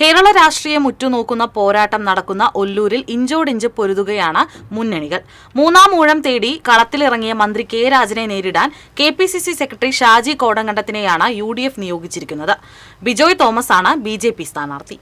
കേരള രാഷ്ട്രീയം ഉറ്റുനോക്കുന്ന പോരാട്ടം നടക്കുന്ന ഒല്ലൂരിൽ ഇഞ്ചോടിഞ്ച് പൊരുതുകയാണ് മുന്നണികൾ. മൂന്നാം ഊഴം തേടി കളത്തിലിറങ്ങിയ മന്ത്രി കെ രാജനെ നേരിടാൻ KPCC സെക്രട്ടറി ഷാജി കോടങ്കണ്ടത്തിനെയാണ് UDF നിയോഗിച്ചിരിക്കുന്നത്. ബിജോയ് തോമസ് ആണ് BJP സ്ഥാനാർത്ഥി.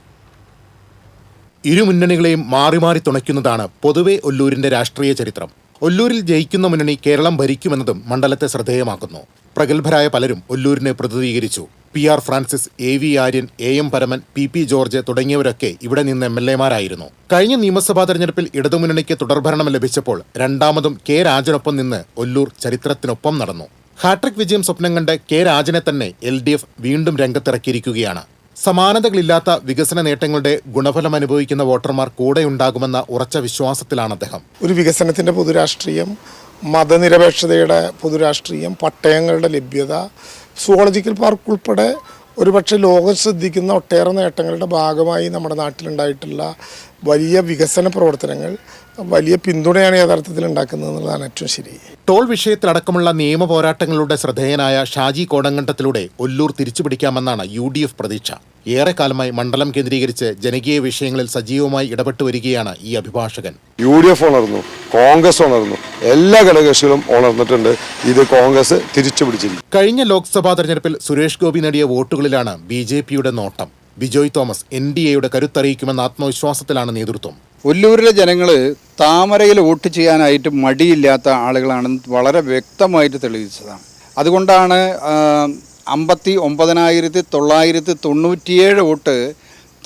ഇരു മുന്നണികളെയും മാറി മാറി തുണയ്ക്കുന്നതാണ് പൊതുവെ ഒല്ലൂരിന്റെ രാഷ്ട്രീയ ചരിത്രം. ഒല്ലൂരിൽ ജയിക്കുന്ന മുന്നണി കേരളം ഭരിക്കുമെന്നതും മണ്ഡലത്തെ ശ്രദ്ധേയമാക്കുന്നു. പ്രഗത്ഭരായ പലരും ഒല്ലൂരിനെ പ്രതിനിധീകരിച്ചു. PR Francis, AV Aryan, AM Paraman, PP George തുടങ്ങിയവരൊക്കെ ഇവിടെ നിന്ന് MLA-മാരായിരുന്നു. കഴിഞ്ഞ നിയമസഭാ തെരഞ്ഞെടുപ്പിൽ ഇടതുമുന്നണിക്ക് തുടർഭരണം ലഭിച്ചപ്പോൾ രണ്ടാമതും K രാജനൊപ്പം നിന്ന് ഒല്ലൂർ ചരിത്രത്തിനൊപ്പം നടന്നു. ഹാട്രിക് വിജയം സ്വപ്നം കണ്ട് K രാജനെ തന്നെ LDF വീണ്ടും രംഗത്തിറക്കിയിരിക്കുകയാണ്. സമാനതകളില്ലാത്ത വികസന നേട്ടങ്ങളുടെ ഗുണഫലം അനുഭവിക്കുന്ന വോട്ടർമാർ കൂടെയുണ്ടാകുമെന്ന ഉറച്ച വിശ്വാസത്തിലാണ് അദ്ദേഹം. ഒരു വികസനത്തിൻ്റെ പൊതുരാഷ്ട്രീയം, മതനിരപേക്ഷതയുടെ പൊതുരാഷ്ട്രീയം, പട്ടയങ്ങളുടെ ലഭ്യത, സുവോളജിക്കൽ പാർക്ക് ഉൾപ്പെടെ ഒരുപക്ഷെ ലോകം ശ്രദ്ധിക്കുന്ന ഒട്ടേറെ നേട്ടങ്ങളുടെ ഭാഗമായി നമ്മുടെ നാട്ടിലുണ്ടായിട്ടുള്ള വലിയ വികസന പ്രവർത്തനങ്ങൾ വലിയ പിന്തുണയാണ് യഥാർത്ഥത്തിൽ ഉണ്ടാക്കുന്നത് എന്നുള്ളതാണ് ഏറ്റവും ശരി. ടോൾ വിഷയത്തിലടക്കമുള്ള നിയമ പോരാട്ടങ്ങളുടെ ശ്രദ്ധേയനായ ഷാജി കോടങ്കണ്ടത്തിലൂടെ ഒല്ലൂർ തിരിച്ചുപിടിക്കാമെന്നാണ് UDF പ്രതീക്ഷ. ഏറെക്കാലമായി മണ്ഡലം കേന്ദ്രീകരിച്ച് ജനകീയ വിഷയങ്ങളിൽ സജീവമായി ഇടപെട്ടു വരികയാണ് ഈ അഭിഭാഷകൻ. UDF ഉണർന്നു, കോൺഗ്രസ് ഉണർന്നു, എല്ലാ ഘടകകക്ഷികളും ഉണർന്നിട്ടുണ്ട്. ഇത് കോൺഗ്രസ് തിരിച്ചുപിടിച്ചിരിക്കും. കഴിഞ്ഞ ലോക്സഭാ തെരഞ്ഞെടുപ്പിൽ സുരേഷ് ഗോപി നേടിയ വോട്ടുകളിലാണ് BJPയുടെ നോട്ടം. ബിജോയ് തോമസ് NDAയുടെ കരുത്തറിയിക്കുമെന്ന ആത്മവിശ്വാസത്തിലാണ് നേതൃത്വം. ഒല്ലൂരിലെ ജനങ്ങൾ താമരയിൽ വോട്ട് ചെയ്യാനായിട്ട് മടിയില്ലാത്ത ആളുകളാണെന്ന് വളരെ വ്യക്തമായിട്ട് തെളിയിച്ചതാണ്. അതുകൊണ്ടാണ് 59,997 വോട്ട്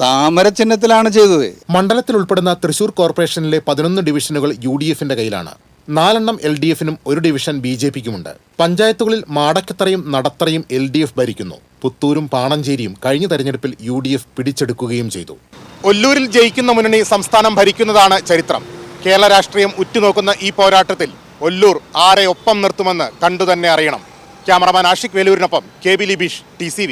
താമര ചിഹ്നത്തിലാണ് ചെയ്തത്. മണ്ഡലത്തിൽ ഉൾപ്പെടുന്ന തൃശൂർ കോർപ്പറേഷനിലെ 11 ഡിവിഷനുകൾ UDFന്റെ കയ്യിലാണ്. 4 LDFനും 1 ഡിവിഷൻ BJPക്കുമുണ്ട്. പഞ്ചായത്തുകളിൽ മാടക്കത്തറയും നടത്തറയും LDF ഭരിക്കുന്നു. പുത്തൂരും പാണഞ്ചേരിയും കഴിഞ്ഞ തെരഞ്ഞെടുപ്പിൽ UDF പിടിച്ചെടുക്കുകയും ചെയ്തു. ഒല്ലൂരിൽ ജയിക്കുന്ന മുന്നണി സംസ്ഥാനം ഭരിക്കുന്നതാണ് ചരിത്രം. കേരള രാഷ്ട്രീയം ഉറ്റുനോക്കുന്ന ഈ പോരാട്ടത്തിൽ ഒല്ലൂർ ആരെ ഒപ്പം നിർത്തുമെന്ന് കണ്ടുതന്നെ അറിയണം. ക്യാമറമാൻ ആഷിഖ് വേലൂരിനൊപ്പം KB ലിബീഷ്, TCV.